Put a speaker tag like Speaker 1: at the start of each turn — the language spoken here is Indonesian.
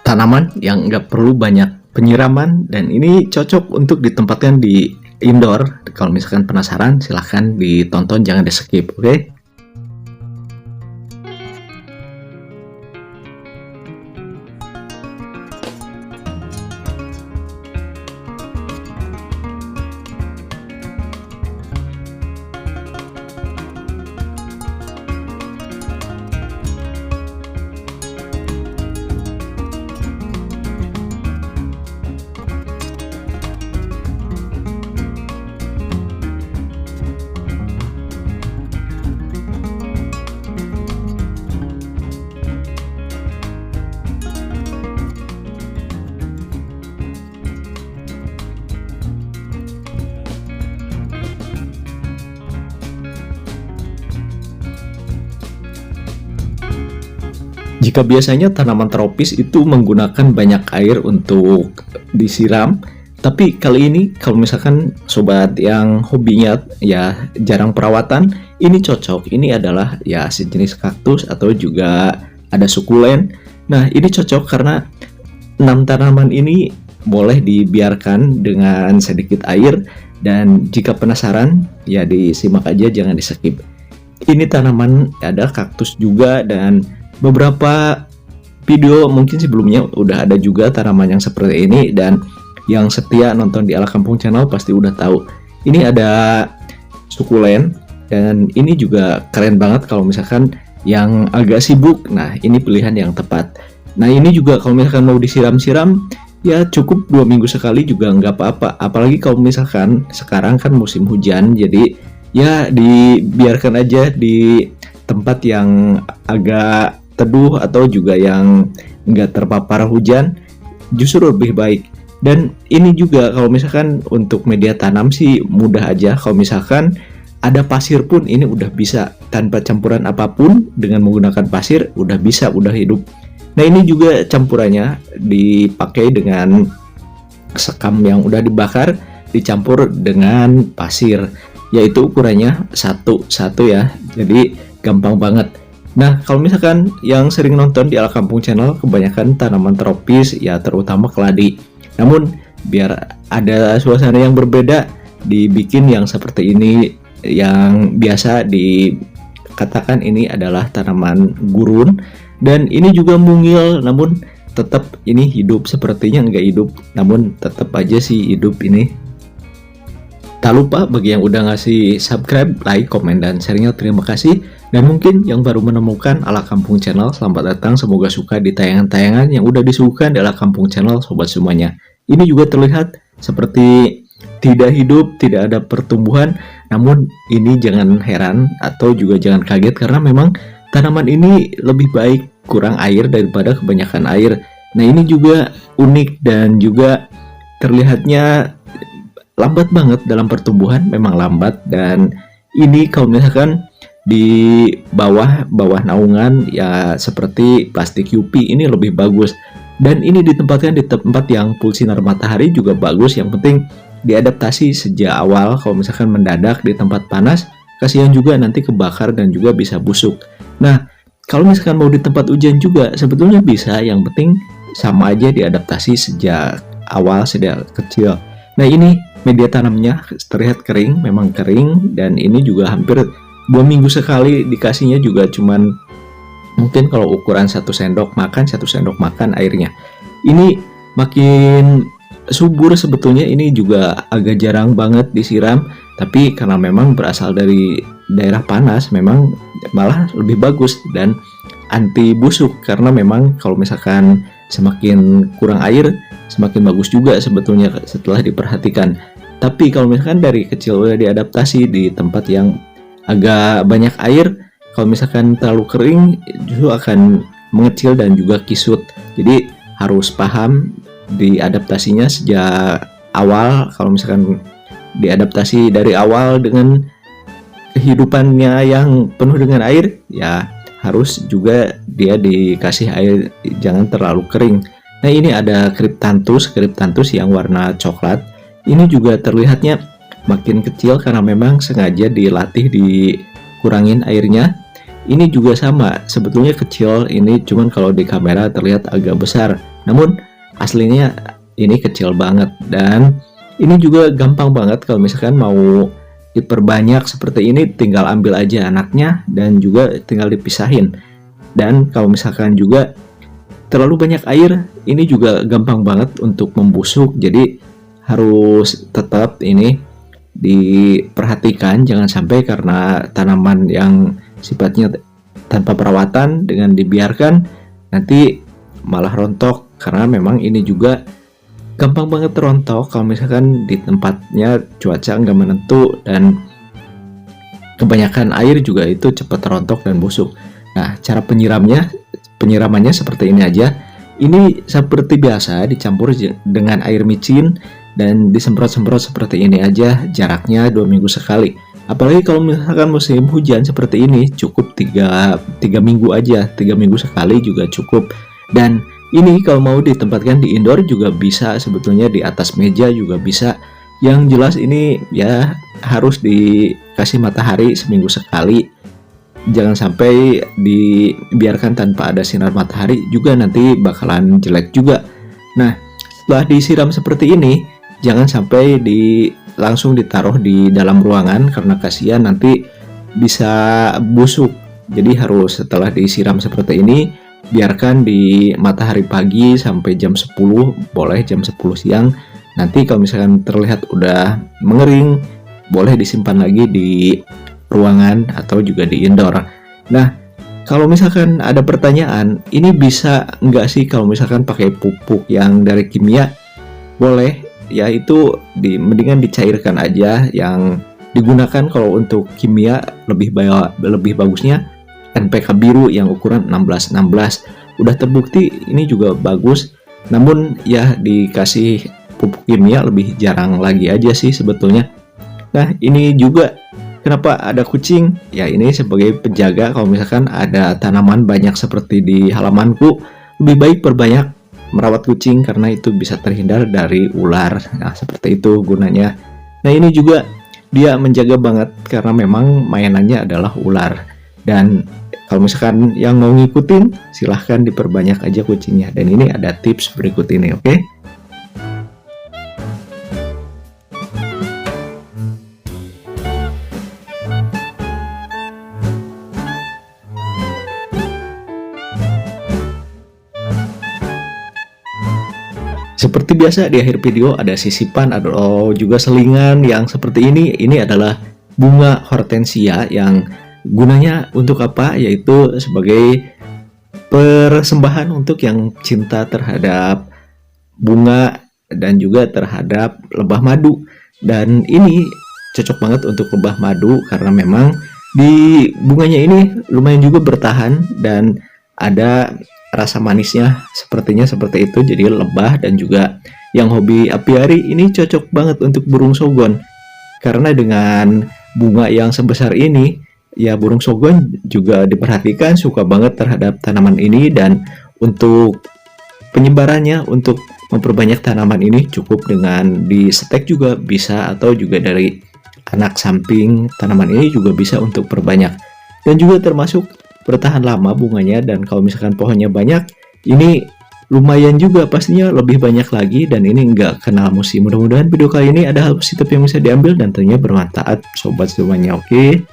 Speaker 1: tanaman yang nggak perlu banyak penyiraman, dan ini cocok untuk ditempatkan di indoor. Kalau misalkan penasaran, silahkan ditonton, jangan di skip, oke? Jika biasanya tanaman tropis itu menggunakan banyak air untuk disiram, tapi kali ini kalau misalkan sobat yang hobinya ya jarang perawatan, ini cocok. Ini adalah ya sejenis kaktus atau juga ada sukulen. Nah, ini cocok karena 6 tanaman ini boleh dibiarkan dengan sedikit air, dan jika penasaran ya disimak aja, jangan di skip. Ini tanaman ada kaktus juga, dan beberapa video mungkin sebelumnya udah ada juga tanaman yang seperti ini, dan yang setia nonton di Ala Kampung Channel pasti udah tahu. Ini ada sukulen, dan ini juga keren banget kalau misalkan yang agak sibuk. Nah, ini pilihan yang tepat. Nah, ini juga kalau misalkan mau disiram-siram ya cukup 2 minggu sekali juga nggak apa-apa. Apalagi kalau misalkan sekarang kan musim hujan, jadi ya dibiarkan aja di tempat yang agak teduh atau juga yang nggak terpapar hujan, justru lebih baik. Dan ini juga kalau misalkan untuk media tanam sih mudah aja. Kalau misalkan ada pasir pun ini udah bisa, tanpa campuran apapun, dengan menggunakan pasir udah bisa, udah hidup. Nah, ini juga campurannya dipakai dengan sekam yang udah dibakar dicampur dengan pasir, yaitu ukurannya 1 ya, jadi gampang banget. Nah, kalau misalkan yang sering nonton di Ala Kampung Channel, kebanyakan tanaman tropis ya, terutama keladi. Namun biar ada suasana yang berbeda, dibikin yang seperti ini, yang biasa dikatakan ini adalah tanaman gurun. Dan ini juga mungil, namun tetap ini hidup, sepertinya nggak hidup, namun tetap aja sih hidup ini. Tak lupa bagi yang udah ngasih subscribe, like, komen, dan sharingnya, terima kasih. Dan mungkin yang baru menemukan Ala Kampung Channel, selamat datang, semoga suka di tayangan-tayangan yang udah disuguhkan di Ala Kampung Channel, sobat semuanya. Ini juga terlihat seperti tidak hidup, tidak ada pertumbuhan, namun ini jangan heran atau juga jangan kaget, karena memang tanaman ini lebih baik kurang air daripada kebanyakan air. Nah, ini juga unik dan juga terlihatnya lambat banget dalam pertumbuhan, memang lambat. Dan ini kalau misalkan di bawah naungan ya seperti plastik UV, ini lebih bagus. Dan ini ditempatkan di tempat yang full sinar matahari juga bagus. Yang penting diadaptasi sejak awal. Kalau misalkan mendadak di tempat panas, kasihan juga nanti kebakar dan juga bisa busuk. Nah, kalau misalkan mau di tempat hujan juga sebetulnya bisa, yang penting sama aja diadaptasi sejak awal, sejak kecil. Nah, ini media tanamnya terlihat kering, memang kering, dan ini juga hampir 2 minggu sekali dikasihnya, juga cuman mungkin kalau ukuran 1 sendok makan airnya. Ini makin subur sebetulnya, ini juga agak jarang banget disiram, tapi karena memang berasal dari daerah panas, memang malah lebih bagus dan anti busuk, karena memang kalau misalkan semakin kurang air semakin bagus juga sebetulnya setelah diperhatikan. Tapi kalau misalkan dari kecil udah diadaptasi di tempat yang agak banyak air, kalau misalkan terlalu kering justru akan mengecil dan juga kisut. Jadi harus paham diadaptasinya sejak awal. Kalau misalkan diadaptasi dari awal dengan kehidupannya yang penuh dengan air, ya harus juga dia dikasih air, jangan terlalu kering. Nah, ini ada Cryptanthus yang warna coklat. Ini juga terlihatnya makin kecil karena memang sengaja dilatih dikurangin airnya. ini juga sama, sebetulnya kecil ini, cuman kalau di kamera terlihat agak besar, namun aslinya ini kecil banget. Dan ini juga gampang banget kalau misalkan mau diperbanyak seperti ini, tinggal ambil aja anaknya dan juga tinggal dipisahin. Dan kalau misalkan juga terlalu banyak air, ini juga gampang banget untuk membusuk, jadi harus tetap ini diperhatikan, jangan sampai karena tanaman yang sifatnya tanpa perawatan dengan dibiarkan nanti malah rontok, karena memang ini juga gampang banget rontok kalau misalkan di tempatnya cuaca nggak menentu dan kebanyakan air juga itu cepat rontok dan busuk. Nah, cara penyiramannya seperti ini aja. Ini seperti biasa dicampur dengan air micin dan disemprot-semprot seperti ini aja, jaraknya 2 minggu sekali. Apalagi kalau misalkan musim hujan seperti ini, cukup 3 minggu aja, 3 minggu sekali juga cukup. Dan ini kalau mau ditempatkan di indoor juga bisa, sebetulnya di atas meja juga bisa. Yang jelas ini ya harus dikasih matahari seminggu sekali. Jangan sampai dibiarkan tanpa ada sinar matahari, juga nanti bakalan jelek juga. Nah, setelah disiram seperti ini, jangan sampai langsung ditaruh di dalam ruangan karena kasihan nanti bisa busuk. Jadi harus setelah disiram seperti ini, biarkan di matahari pagi sampai jam 10, boleh jam 10 siang. Nanti kalau misalkan terlihat udah mengering, boleh disimpan lagi di ruangan atau juga di indoor. Nah, kalau misalkan ada pertanyaan, ini bisa nggak sih kalau misalkan pakai pupuk yang dari kimia? Boleh, ya itu mendingan dicairkan aja. Yang digunakan kalau untuk kimia lebih bagusnya NPK biru yang ukuran 16-16. Udah terbukti ini juga bagus, namun ya dikasih pupuk kimia lebih jarang lagi aja sih sebetulnya. Nah, ini juga kenapa ada kucing? Ya ini sebagai penjaga, kalau misalkan ada tanaman banyak seperti di halamanku, lebih baik perbanyak merawat kucing karena itu bisa terhindar dari ular. Nah, seperti itu gunanya. Nah, ini juga dia menjaga banget karena memang mainannya adalah ular. Dan kalau misalkan yang mau ngikutin, silahkan diperbanyak aja kucingnya. Dan ini ada tips berikut ini, oke? Seperti biasa di akhir video ada sisipan atau juga selingan yang seperti ini. Ini adalah bunga hortensia yang gunanya untuk apa? Yaitu sebagai persembahan untuk yang cinta terhadap bunga dan juga terhadap lebah madu. Dan ini cocok banget untuk lebah madu karena memang di bunganya ini lumayan juga bertahan dan ada rasa manisnya, sepertinya seperti itu. Jadi lebah dan juga yang hobi apiari ini cocok banget untuk burung sogon, karena dengan bunga yang sebesar ini ya burung sogon juga diperhatikan suka banget terhadap tanaman ini. Dan untuk penyebarannya, untuk memperbanyak tanaman ini cukup dengan di setek juga bisa, atau juga dari anak samping tanaman ini juga bisa untuk perbanyak. Dan juga termasuk bertahan lama bunganya, dan kalau misalkan pohonnya banyak, ini lumayan juga pastinya lebih banyak lagi. Dan ini nggak kenal musim. Mudah-mudahan video kali ini ada hal positif yang bisa diambil dan tentunya bermanfaat sobat semuanya, oke?